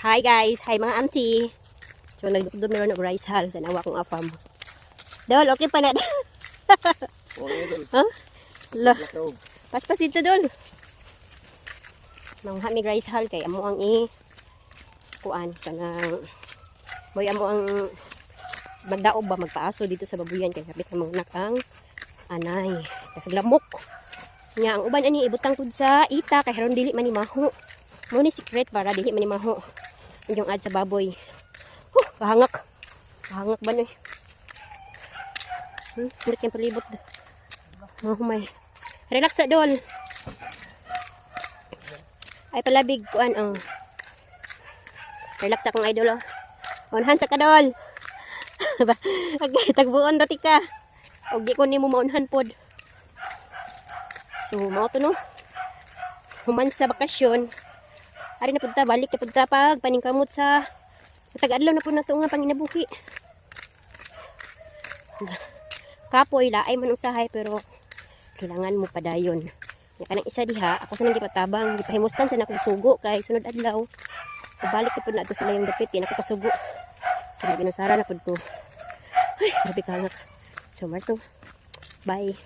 Hi guys, hi mga auntie. So nagdugdog meron og rice hall sa nawa kong afam. Dol, okay pa na. Huh? La. Paspas dito dol. Mangha mi rice hall kay amo ang kuan kanang moy amo ang magdaog ba magpaaso dito sa babuyan kay kapit na mga ang anay. Naglamok. Nya ang uban ani ibutang tud sa ita kay haron dili man ni maho. Mo ni secret para dili man ni maho. Yung ad sa baboy. Kahangak. Kahangak ba ni? Hindi kayong palibot. Oh my. Relax sa dol. Ay palabig kuan oh. Relax akong idol oh. Unhan sa kadol. Agay tagbuon dati ka. Og di ko nimo maunhan pod. So mao to no. Human sa bakasyon. Ari na punta, balik na punta pag paningkamot sa taga-adlaw na po na ito nga panginabuhi. Kapoy, laay man usahay pero kailangan mo pa dayon. Nga kanang isa diha, ako sa nang gipatabang, gipahimustan sa nakong sugo kay sunod adlaw. Pabalik na po na ito sila yung dapit, di na ko kasugo. So, ginusara na po ito. Ay, grabe kangak. So, Marto, bye.